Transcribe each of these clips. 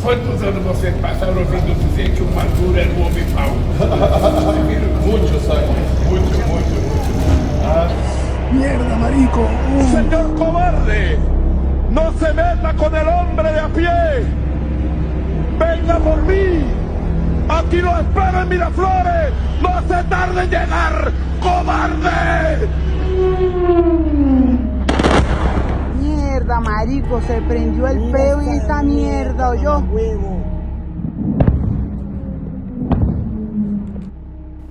Quantos anos vocês passaram ouvindo dizer que o Maduro era um homem mau? Muito, sabe? Muito. Mierda, marico. Señor cobarde, no se meta con el hombre de a pie. Venga por mí. Aquí lo espero en Miraflores. No se tarde en llegar, cobarde. Mierda, marico, se prendió el peo en esta mierda, ¿oyó?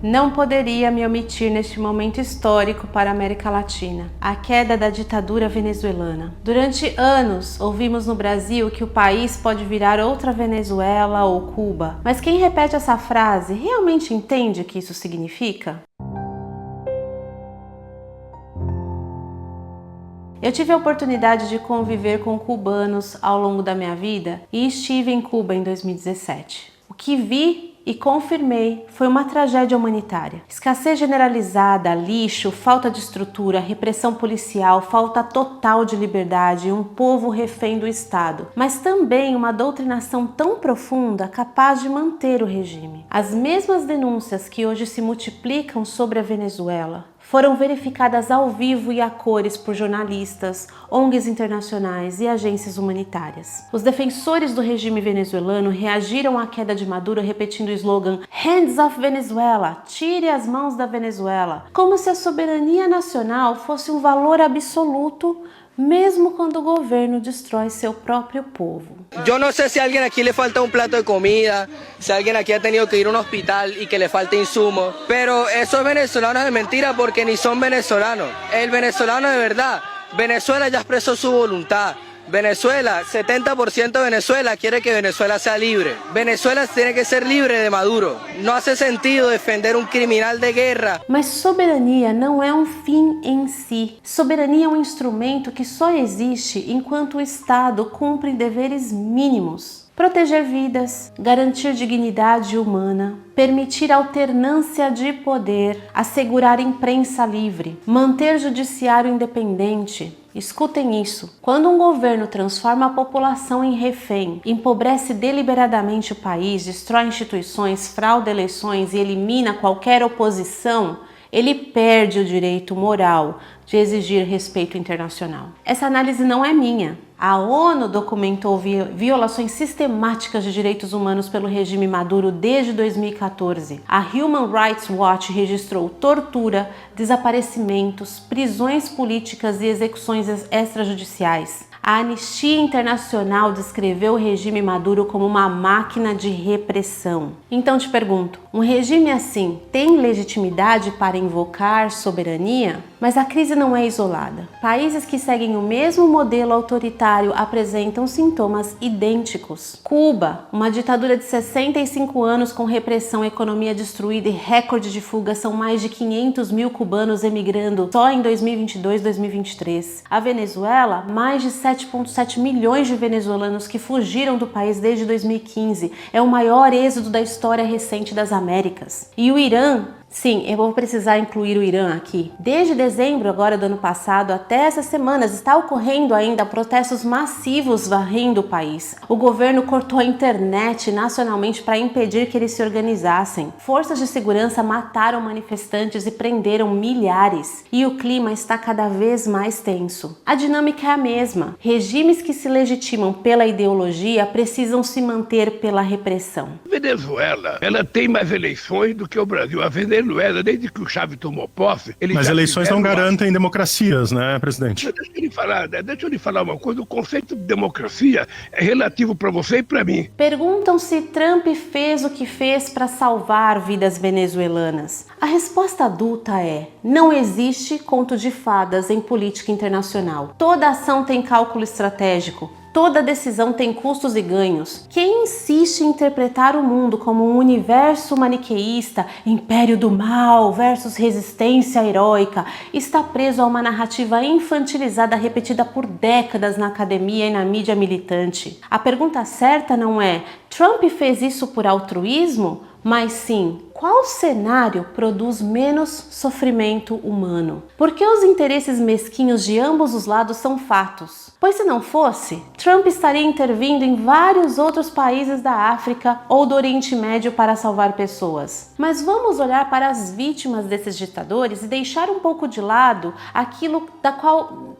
Não poderia me omitir neste momento histórico para a América Latina, a queda da ditadura venezuelana. Durante anos, ouvimos no Brasil que o país pode virar outra Venezuela ou Cuba, mas quem repete essa frase realmente entende o que isso significa? Eu tive a oportunidade de conviver com cubanos ao longo da minha vida e estive em Cuba em 2017. O que vi e confirmei foi uma tragédia humanitária. Escassez generalizada, lixo, falta de estrutura, repressão policial, falta total de liberdade e um povo refém do Estado, mas também uma doutrinação tão profunda capaz de manter o regime. As mesmas denúncias que hoje se multiplicam sobre a Venezuela foram verificadas ao vivo e a cores por jornalistas, ONGs internacionais e agências humanitárias. Os defensores do regime venezuelano reagiram à queda de Maduro repetindo o slogan "Hands off Venezuela", tire as mãos da Venezuela, como se a soberania nacional fosse um valor absoluto, mesmo quando o governo destrói seu próprio povo. Yo no sé si a alguien aquí le falta un plato de comida, si alguien aquí ha tenido que ir a un hospital y que le falta insumos, pero esos venezolanos es mentira porque ni son venezolanos. El venezolano de verdad, Venezuela ya expresó su voluntad. Venezuela, 70% de Venezuela quiere que Venezuela sea libre. Venezuela tiene que ser libre de Maduro. No hace sentido defender um criminal de guerra. Mas soberania não é um fim em si. Soberania é um instrumento que só existe enquanto o Estado cumpre deveres mínimos. Proteger vidas, garantir dignidade humana, permitir alternância de poder, assegurar imprensa livre, manter judiciário independente. Escutem isso. Quando um governo transforma a população em refém, empobrece deliberadamente o país, destrói instituições, frauda eleições e elimina qualquer oposição, ele perde o direito moral de exigir respeito internacional. Essa análise não é minha. A ONU documentou violações sistemáticas de direitos humanos pelo regime Maduro desde 2014. A Human Rights Watch registrou tortura, desaparecimentos, prisões políticas e execuções extrajudiciais. A Anistia Internacional descreveu o regime Maduro como uma máquina de repressão. Então te pergunto, um regime assim tem legitimidade para invocar soberania? Mas a crise não é isolada. Países que seguem o mesmo modelo autoritário apresentam sintomas idênticos. Cuba, uma ditadura de 65 anos com repressão, economia destruída e recorde de fuga, são mais de 500 mil cubanos emigrando só em 2022-2023. A Venezuela, mais de 7,7 milhões de venezuelanos que fugiram do país desde 2015. É o maior êxodo da história recente das Américas. E o Irã, sim, eu vou precisar incluir o Irã aqui. Desde dezembro agora do ano passado até essas semanas está ocorrendo ainda protestos massivos varrendo o país. O governo cortou a internet nacionalmente para impedir que eles se organizassem. Forças de segurança mataram manifestantes e prenderam milhares. E o clima está cada vez mais tenso. A dinâmica é a mesma. Regimes que se legitimam pela ideologia precisam se manter pela repressão. Venezuela, ela tem mais eleições do que o Brasil. A Venezuela, desde que o Chávez tomou posse... Mas eleições não garantem democracias, né, presidente? Deixa eu lhe falar uma coisa. O conceito de democracia é relativo para você e para mim. Perguntam se Trump fez o que fez para salvar vidas venezuelanas. A resposta adulta é: não existe conto de fadas em política internacional. Toda ação tem cálculo estratégico. Toda decisão tem custos e ganhos. Quem insiste em interpretar o mundo como um universo maniqueísta, império do mal versus resistência heróica, está preso a uma narrativa infantilizada repetida por décadas na academia e na mídia militante. A pergunta certa não é: Trump fez isso por altruísmo? mas sim qual cenário produz menos sofrimento humano. Porque os interesses mesquinhos de ambos os lados são fatos. Pois se não fosse, Trump estaria intervindo em vários outros países da África ou do Oriente Médio para salvar pessoas. Mas vamos olhar para as vítimas desses ditadores e deixar um pouco de lado aquilo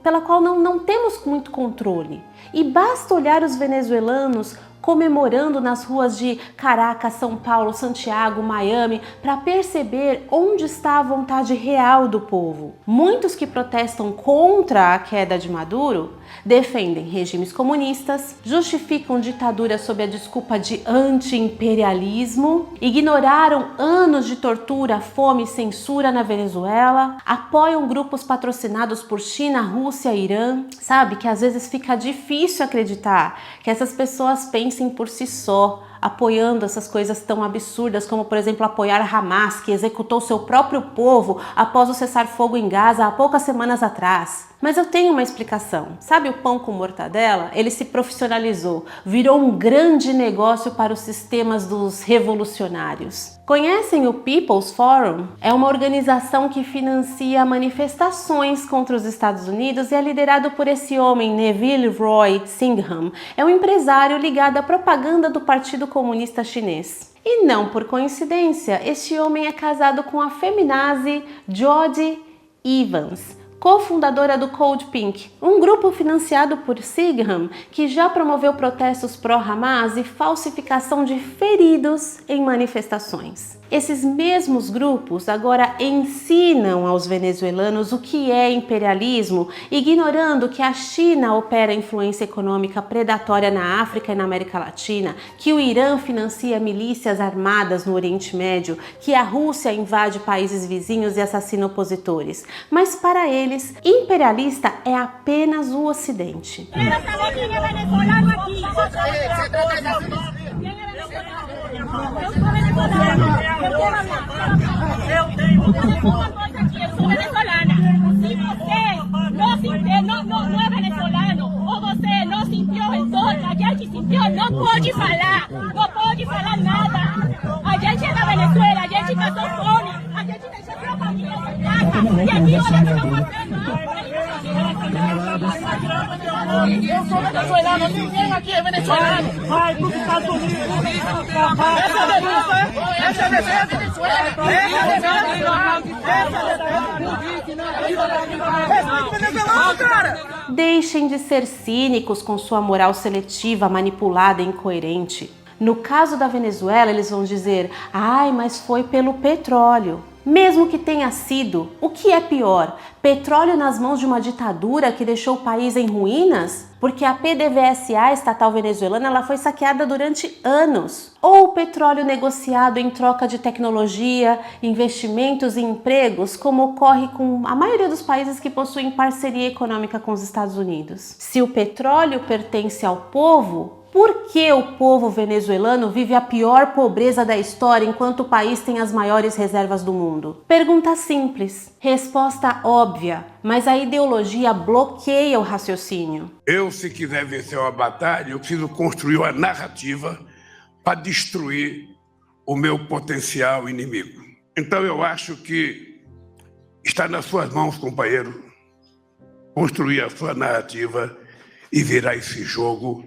pela qual não temos muito controle. E basta olhar os venezuelanos comemorando nas ruas de Caracas, São Paulo, Santiago, Miami, para perceber onde está a vontade real do povo. Muitos que protestam contra a queda de Maduro defendem regimes comunistas, justificam ditadura sob a desculpa de anti-imperialismo, ignoraram anos de tortura, fome e censura na Venezuela, apoiam grupos patrocinados por China, Rússia e Irã. Sabe que às vezes fica difícil acreditar que essas pessoas pensem por si só, apoiando essas coisas tão absurdas como, por exemplo, apoiar Hamas, que executou seu próprio povo após o cessar-fogo em Gaza há poucas semanas atrás. Mas eu tenho uma explicação. Sabe o pão com mortadela? Ele se profissionalizou, virou um grande negócio para os sistemas dos revolucionários. Conhecem o People's Forum? É uma organização que financia manifestações contra os Estados Unidos e é liderado por esse homem, Neville Roy Singham. É um empresário ligado à propaganda do Partido Comunista Chinês. E não por coincidência, este homem é casado com a feminazi Jodie Evans, cofundadora do Code Pink, um grupo financiado por Singham que já promoveu protestos pró-Hamas e falsificação de feridos em manifestações. Esses mesmos grupos agora ensinam aos venezuelanos o que é imperialismo, ignorando que a China opera influência econômica predatória na África e na América Latina, que o Irã financia milícias armadas no Oriente Médio, que a Rússia invade países vizinhos e assassina opositores. Mas para eles, imperialista é apenas o Ocidente. Não é venezuelano, ou você não sentiu em dor, a gente sentiu, não pode falar nada. A gente é da Venezuela, a gente passou fome, a gente deixou sua família em casa, e aqui olha o que estão fazendo. Eu sou venezuelano, ninguém aqui é venezuelano. Vai para os Estados Unidos. Essa é a Venezuela. Deixem de ser cínicos com sua moral seletiva, manipulada e incoerente. No caso da Venezuela, eles vão dizer: ai, mas foi pelo petróleo. Mesmo que tenha sido, o que é pior? Petróleo nas mãos de uma ditadura que deixou o país em ruínas? Porque a PDVSA estatal venezuelana ela foi saqueada durante anos. Ou petróleo negociado em troca de tecnologia, investimentos e empregos, como ocorre com a maioria dos países que possuem parceria econômica com os Estados Unidos. Se o petróleo pertence ao povo, por que o povo venezuelano vive a pior pobreza da história enquanto o país tem as maiores reservas do mundo? Pergunta simples, resposta óbvia, mas a ideologia bloqueia o raciocínio. Se quiser vencer uma batalha, eu preciso construir uma narrativa para destruir o meu potencial inimigo. Então eu acho que está nas suas mãos, companheiro, construir a sua narrativa e virar esse jogo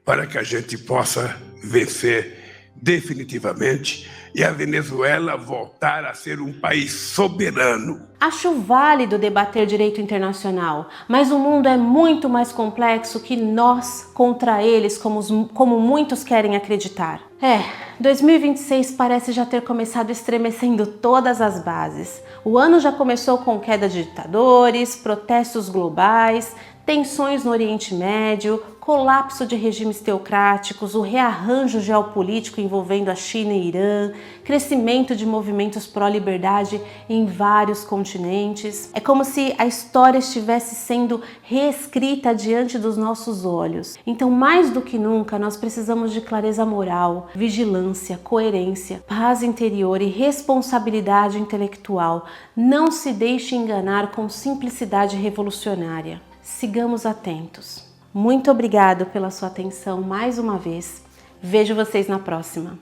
para que a gente possa vencer definitivamente e a Venezuela voltar a ser um país soberano. Acho válido debater direito internacional, mas o mundo é muito mais complexo que nós contra eles, como muitos querem acreditar. 2026 parece já ter começado estremecendo todas as bases. O ano já começou com queda de ditadores, protestos globais, tensões no Oriente Médio, colapso de regimes teocráticos, o rearranjo geopolítico envolvendo a China e Irã, crescimento de movimentos pró-liberdade em vários continentes. É como se a história estivesse sendo reescrita diante dos nossos olhos. Então, mais do que nunca, nós precisamos de clareza moral, vigilância, coerência, paz interior e responsabilidade intelectual. Não se deixe enganar com simplicidade revolucionária. Sigamos atentos. Muito obrigado pela sua atenção mais uma vez. Vejo vocês na próxima.